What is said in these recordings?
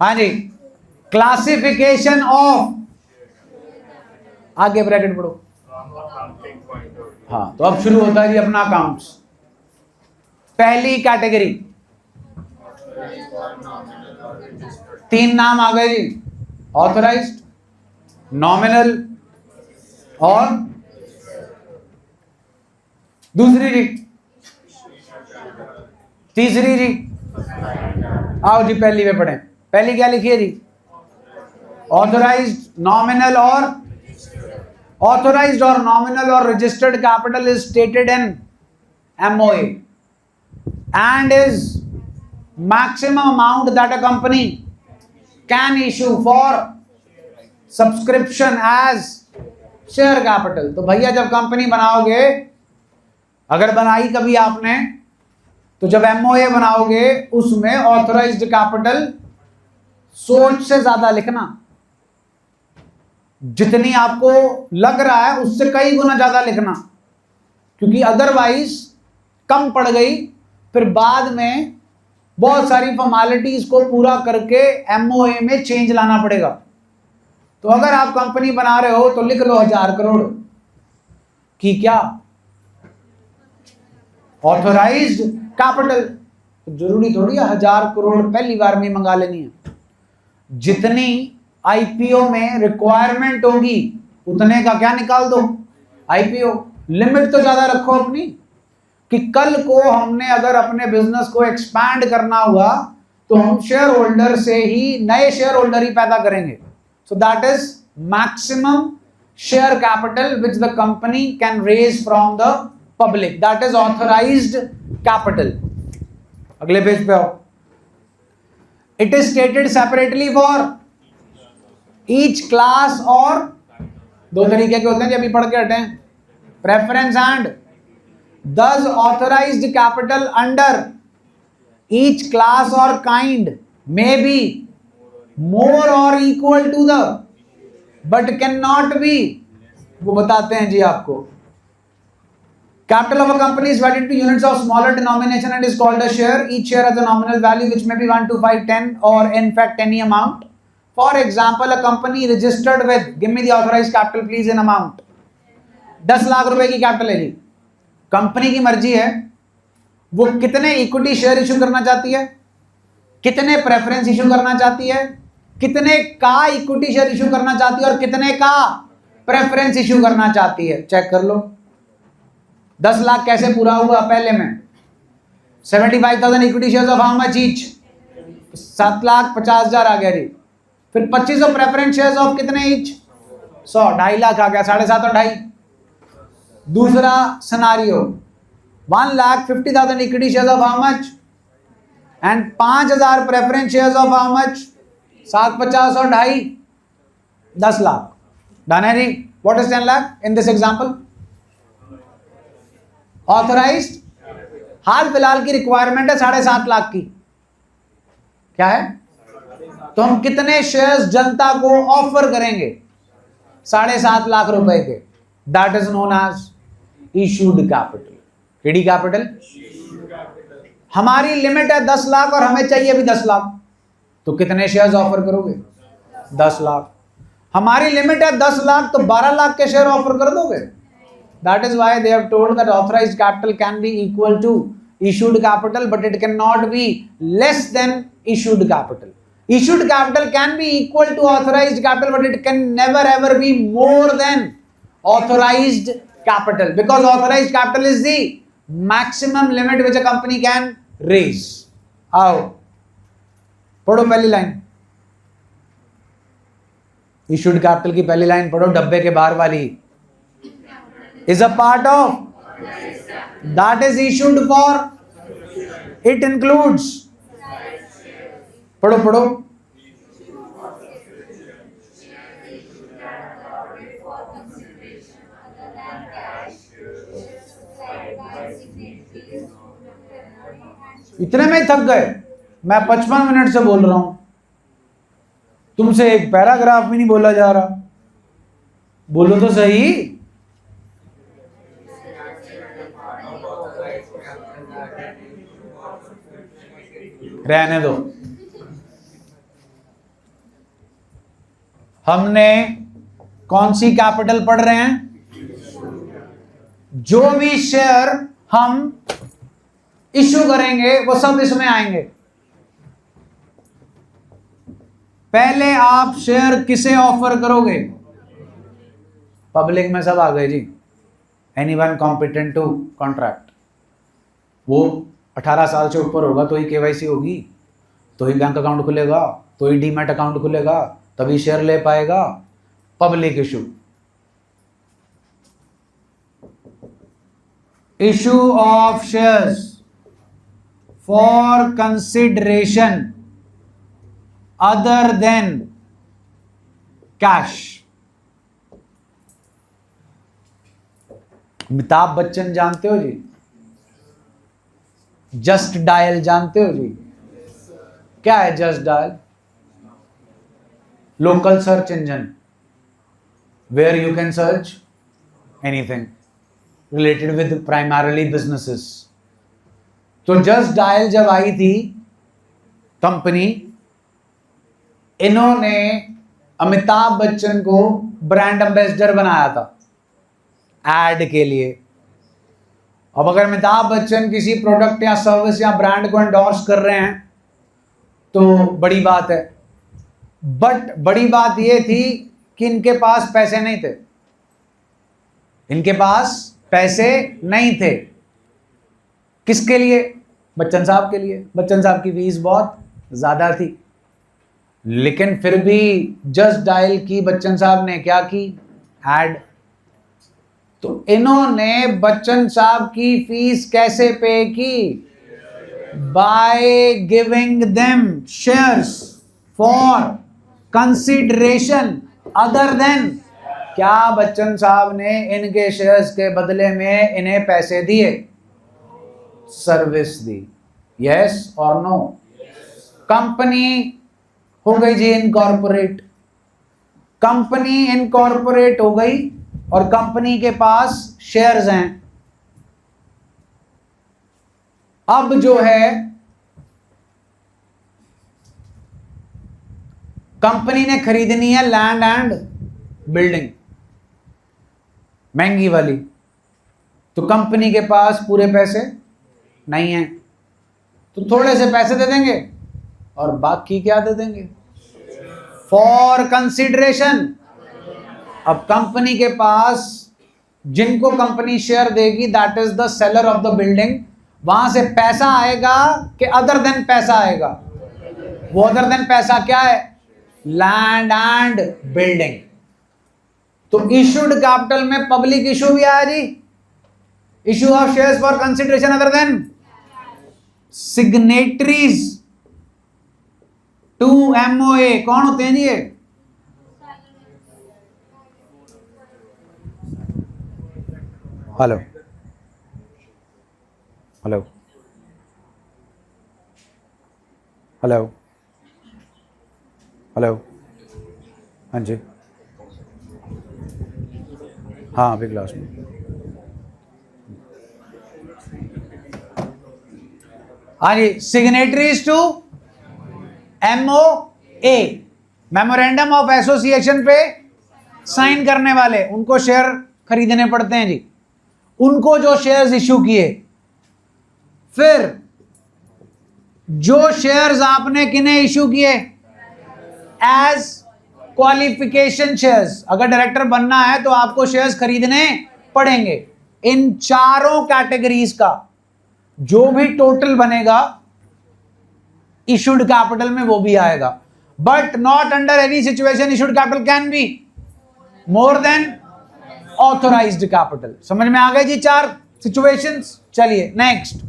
हाँ जी, classification of, आगे bracket पढ़ो। हाँ, तो अब शुरू होता है जी अपना अकाउंट्स। पहली कैटेगरी, 3 नाम आ गए जी, ऑथराइज्ड, नॉमिनल और दूसरी जी, तीसरी जी। आओ जी पहली में पढ़ें। पहली क्या लिखी है जी? ऑथराइज्ड, नॉमिनल और ऑथराइज्ड और नॉमिनल और registered capital is stated in MOA and is maximum amount that a company can issue for subscription as share capital। तो भैया जब कंपनी बनाओगे, अगर बनाई कभी आपने, तो जब MOA बनाओगे उसमें ऑथराइज्ड कैपिटल सोच से ज्यादा लिखना, जितनी आपको लग रहा है उससे कई गुना ज्यादा लिखना, क्योंकि अदरवाइज कम पड़ गई, फिर बाद में बहुत सारी फॉर्मेलिटीज को पूरा करके MOA में चेंज लाना पड़ेगा। तो अगर आप कंपनी बना रहे हो तो लिख लो 1000 करोड़ की क्या ऑथराइज्ड कैपिटल। जरूरी थोड़ी है 1000 करोड़ पहली बार में मंगा लेनी है। जितनी IPO में रिक्वायरमेंट होगी उतने का क्या निकाल दो IPO। लिमिट तो ज्यादा रखो अपनी, कि कल को हमने अगर अपने बिजनेस को एक्सपैंड करना हुआ तो हम शेयर होल्डर से ही, नए शेयर होल्डर ही पैदा करेंगे। So that is maximum share capital which the company can raise from the public, that is authorised capital. अगले पेज पे आओ। It is stated separately for each class, और 2 तरीके के होते हैं, अभी पढ़ के हटे, preference and. Thus authorized capital under each class or kind may be more or equal to the, but cannot be, वो बताते हैं जी आपको। Capital of a company is divided into units of smaller denomination and is called a share. Each share has a nominal value which may be 1, 2, 5, 10 or in fact any amount. For example, a company registered with, give me the authorized capital please in amount, 10 lakh रुपए की capital है जी। Company की मर्जी है वो कितने equity share issue करना चाहती है, कितने प्रेफरेंस इशू करना चाहती है, कितने का इक्विटी शेयर इशू करना चाहती है और कितने का प्रेफरेंस इशू करना चाहती है। चेक कर लो 10 लाख कैसे पूरा हुआ। पहले में 75,000 equity shares of how much each, 7,50,000 आ गया जी। फिर 2500 प्रेफरेंस शेयर्स ऑफ कितने ईच, 100, 2.5 लाख आ गया, 7.5 और 2.5। दूसरा scenario 1,50,000 equity shares of how much and 5,000 preference shares of how much, 750 और 2.5, 10 लाख। डन है जी। What is 10 lakh in this example? Authorised हाल फिलहाल की रिक्वायरमेंट है 7.5 लाख की। क्या है? तो हम कितने शेयर्स जनता को ऑफर करेंगे? 7.5 लाख रुपए के। That is known as issued capital. केडी कैपिटल? हमारी लिमिट है 10 लाख और हमें चाहिए भी 10 लाख, तो कितने शेयर्स ऑफर करोगे? 10 लाख। हमारी लिमिट है 10 लाख, तो 12 लाख के शेयर ऑफर कर दोगे। That is why they have told that authorised capital can be equal to issued capital, but it cannot be less than issued capital. Issued capital can be equal to authorized capital, but it can never ever be more than authorized capital, because authorized capital is the maximum limit which a company can raise. आओ पढ़ो पहली line, issued capital की पहली line पढ़ो, डब्बे के बाहर वाली। is a part of that is issued for, it includes, पढ़ो पढ़ो, इतने में थक गए? मैं 55 मिनट से बोल रहा हूं, तुमसे एक पैराग्राफ भी नहीं बोला जा रहा। बोलो तो सही। रहने दो। हमने कौन सी कैपिटल पढ़ रहे हैं? जो भी शेयर हम इशू करेंगे वो सब इसमें आएंगे। पहले आप शेयर किसे ऑफर करोगे? पब्लिक में सब आ गए जी। Anyone competent to contract. वो 18 साल से ऊपर होगा तो ही केवाईसी होगी, तो ही बैंक अकाउंट खुलेगा, तो ही डीमैट अकाउंट खुलेगा, तभी शेयर ले पाएगा। Public issue. Issue of shares for consideration other then cash. Amitabh Bachchan जानते हो जी? जस्ट डायल जानते हो जी? क्या है just dial? Local search engine where you can search anything related with primarily businesses. तो जस्ट डायल जब आई थी कंपनी, इन्होंने अमिताभ बच्चन को ब्रांड एम्बेसडर बनाया था एड के लिए। अब अगर अमिताभ बच्चन किसी प्रोडक्ट या सर्विस या ब्रांड को एंडोर्स कर रहे हैं तो बड़ी बात है, बट बड़ी बात यह थी कि इनके पास पैसे नहीं थे। इनके पास पैसे नहीं थे। किसके लिए? बच्चन साहब के लिए। बच्चन साहब की फीस बहुत ज्यादा थी, लेकिन फिर भी जस्ट डायल की बच्चन साहब ने क्या की? एड। तो इन्होंने बच्चन साहब की फीस कैसे पे की? By giving them shares for consideration other then. क्या बच्चन साहब ने इनके शेयर्स के बदले में इन्हें पैसे दिए? सर्विस दी। यस और नो? कंपनी हो गई जी इनकॉर्पोरेट। कंपनी इनकॉर्पोरेट हो गई और कंपनी के पास शेयर्स हैं। अब जो है कंपनी ने खरीदनी है लैंड एंड बिल्डिंग, महंगी वाली। तो कंपनी के पास पूरे पैसे नहीं हैं, तो थोड़े से पैसे दे देंगे और बाकी क्या दे देंगे? For consideration. अब कंपनी के पास जिनको कंपनी शेयर देगी that is the seller of the building, वहां से पैसा आएगा कि अदर देन पैसा आएगा? वो अदर देन पैसा क्या है? Land and building. तो इशूड कैपिटल में पब्लिक इशू भी आया जी। Issue of shares for consideration other than signatories to MOA. कौन होते हैं जी ये? Hello hello hello hello. हाँ जी, हाँ अभी क्लास में। हाँ जी, signatories to MOA, memorandum of association पे साइन करने वाले, उनको शेयर खरीदने पड़ते हैं जी। उनको जो शेयर्स इशू किए, फिर जो शेयर्स आपने किन्हें इशू किए? As qualification shares. अगर डायरेक्टर बनना है तो आपको शेयर्स खरीदने पड़ेंगे। इन चारों कैटेगरीज का जो भी टोटल बनेगा इशूड कैपिटल में वो भी आएगा, but not under any situation issued capital can be more than authorised capital. समझ में आ गए जी चार सिचुएशंस? चलिए next.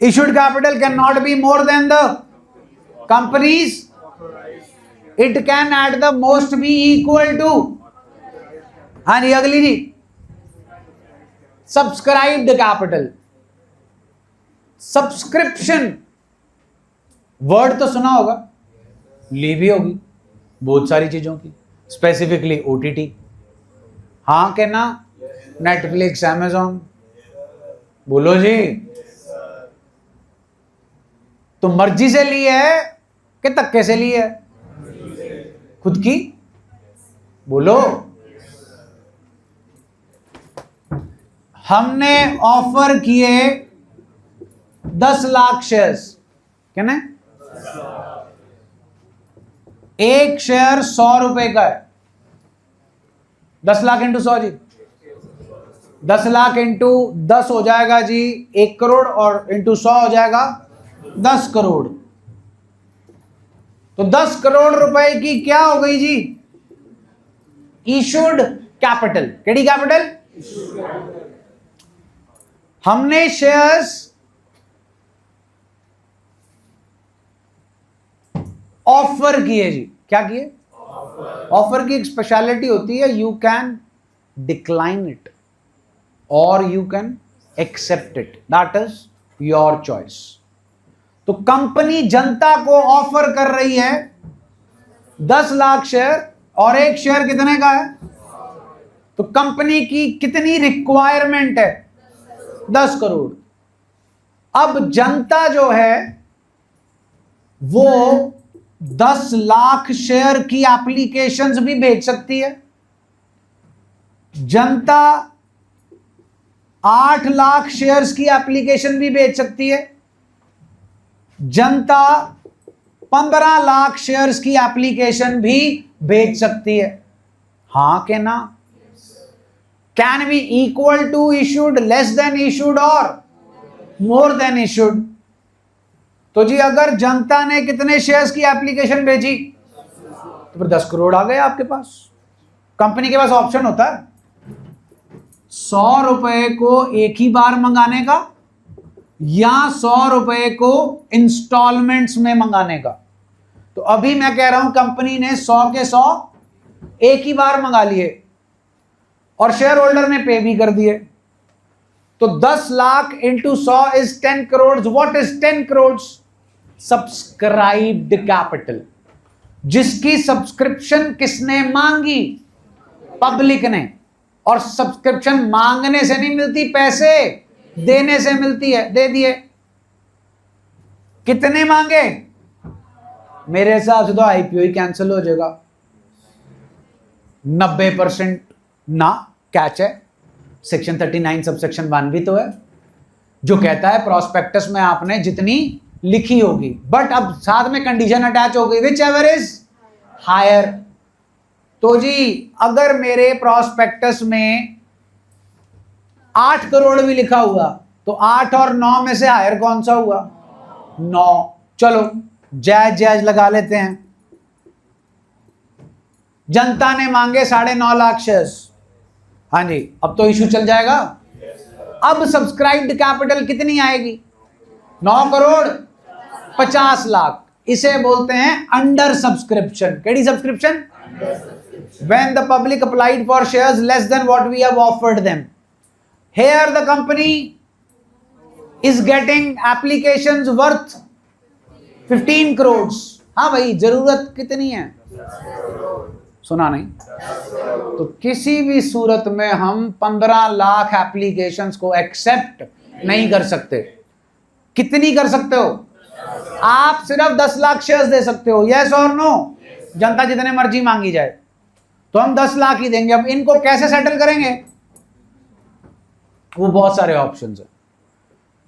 Issued capital can not be more than the companies, it can at the most be equal to. हाँ जी, अगली जी, सब्सक्राइब्ड कैपिटल। सब्सक्रिप्शन वर्ड तो सुना होगा, ली भी होगी बहुत सारी चीजों की, स्पेसिफिकली OTT। हाँ के ना? नेटफ्लिक्स, अमेजॉन, बोलो जी। तो मर्जी से ली है कि धक्के से ली है? खुद की, बोलो। हमने ऑफर किए 10 लाख शेयर्स, क्या ना, एक शेयर 100 रुपए का है, 10 लाख इंटू 100 जी, 10 लाख इंटू 10 हो जाएगा जी 1 करोड़, और इंटू 100 हो जाएगा 10 करोड़। तो 10 करोड़ रुपए की क्या हो गई जी, इशूड कैपिटल। केडी कैपिटल, हमने शेयर्स ऑफर किए जी, क्या किए, ऑफर की एक स्पेशलिटी होती है, यू कैन डिक्लाइन इट और you can accept it, that is your choice. तो कंपनी जनता को ऑफर कर रही है 10 लाख शेयर, और एक शेयर कितने का है, तो कंपनी की कितनी रिक्वायरमेंट है, 10 करोड़। अब जनता जो है वो 10 लाख शेयर की एप्लीकेशंस भी भेज सकती है, जनता 8 लाख शेयर्स की एप्लीकेशन भी भेज सकती है, जनता 15 लाख शेयर्स की एप्लीकेशन भी भेज सकती है, हां के ना। Can be equal to issued, less than issued और मोर देन इशूड। तो जी अगर जनता ने कितने शेयर्स की एप्लीकेशन भेजी, तो फिर 10 करोड़ आ गए आपके पास। कंपनी के पास ऑप्शन होता है 100 रुपए को एक ही बार मंगाने का, या 100 रुपए को इंस्टॉलमेंट्स में मंगाने का। तो अभी मैं कह रहा हूं कंपनी ने 100 के 100 एक ही बार मंगा लिए, और शेयर होल्डर ने पे भी कर दिए। तो 10 lakh into 100 is 10 crore. What is 10 crore? Subscribed capital, जिसकी सब्सक्रिप्शन किसने मांगी, पब्लिक ने। और सब्सक्रिप्शन मांगने से नहीं मिलती, पैसे देने से मिलती है, दे दिए। कितने मांगे, मेरे हिसाब से तो आईपीओ ही कैंसिल हो जाएगा, 90% ना कैच है। सेक्शन 39 सबसेक्शन 1 भी तो है जो कहता है प्रोस्पेक्टस में आपने जितनी लिखी होगी, बट अब साथ में कंडीशन अटैच हो गई, विच एवर इज हायर। तो जी अगर मेरे प्रोस्पेक्टस में 8 करोड़ भी लिखा हुआ, तो 8 और 9 में से हायर कौन सा हुआ, 9। चलो जायज जायज लगा लेते हैं। जनता ने मांगे 9.5 लाख शेयर्स, हाँ जी, अब तो इशू चल जाएगा। अब सब्सक्राइब्ड कैपिटल कितनी आएगी, 9 करोड़ 50 लाख। इसे बोलते हैं under subscription. KD subscription? When the public applied for shares less than what we have offered them. Here the company is getting applications worth 15 crores. हाँ भाई, जरूरत कितनी है, सुना नहीं? तो किसी भी सूरत में हम 15 लाख एप्लीकेशंस को एक्सेप्ट नहीं कर सकते। कितनी कर सकते हो आप? सिर्फ 10 लाख शेयर्स दे सकते हो, यस और नो। जनता जितने मर्जी मांगी जाए तो हम 10 लाख ही देंगे। अब इनको कैसे सेटल करेंगे, वो बहुत सारे ऑप्शंस हैं।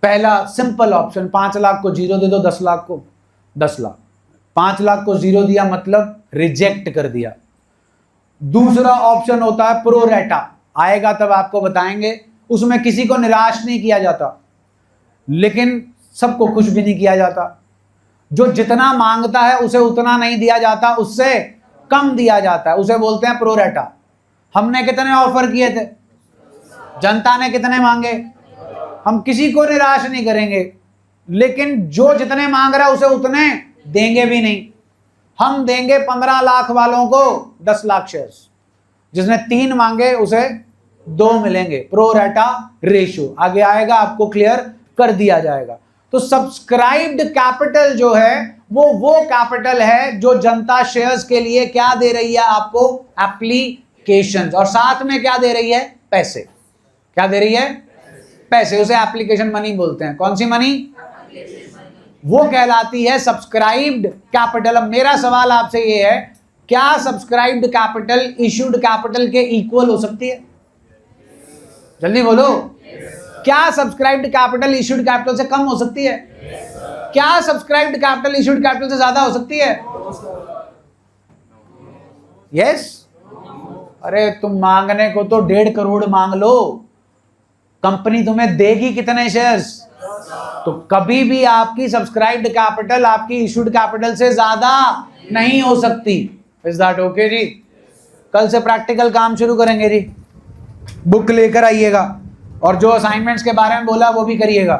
पहला सिंपल ऑप्शन, 5 लाख को जीरो दे दो, 10 लाख को 10 लाख। 5 लाख को जीरो दिया मतलब रिजेक्ट कर दिया। दूसरा ऑप्शन होता है प्रो रेटा, आएगा तब आपको बताएंगे। उसमें किसी को निराश नहीं किया जाता, लेकिन सबको खुश भी नहीं किया जाता। जो जितना मांगता है उसे उतना नहीं दिया जाता, उससे कम दिया जाता है, उसे बोलते हैं प्रो रेटा। हमने कितने ऑफर किए थे, जनता ने कितने मांगे, हम किसी को निराश नहीं करेंगे, लेकिन जो जितने मांग रहा है उसे उतने देंगे भी नहीं। हम देंगे 15 लाख वालों को 10 लाख शेयर्स, जिसने 3 मांगे उसे 2 मिलेंगे। प्रो रेटा रेशियो आगे आएगा, आपको क्लियर कर दिया जाएगा। तो सब्सक्राइब्ड कैपिटल जो है वो कैपिटल है जो जनता शेयर्स के लिए क्या दे रही है आपको, एप्लीकेशंस, और साथ में क्या दे रही है, पैसे। क्या दे रही है, पैसे। उसे एप्लीकेशन मनी बोलते हैं। कौन सी मनी, वो कहलाती है सब्सक्राइब्ड कैपिटल। अब मेरा सवाल आपसे ये है क्या सब्सक्राइब्ड कैपिटल इश्यूड कैपिटल के इक्वल हो सकती है? जल्दी बोलो। क्या सब्सक्राइब्ड कैपिटल इश्यूड कैपिटल से कम हो सकती है? क्या सब्सक्राइब्ड कैपिटल इश्यूड कैपिटल से ज्यादा हो सकती है? यस? अरे तुम मांगने को तो 1.5 करोड़ मांग लो, कंपनी तुम्हें देगी कितने शेयर्स? तो कभी भी आपकी सब्सक्राइब्ड कैपिटल आपकी इश्यूड कैपिटल से ज्यादा नहीं हो सकती। इज दैट ओके जी? कल से प्रैक्टिकल काम शुरू करेंगे जी। बुक लेकर आइएगा और जो असाइनमेंट्स के बारे में बोला वो भी करिएगा।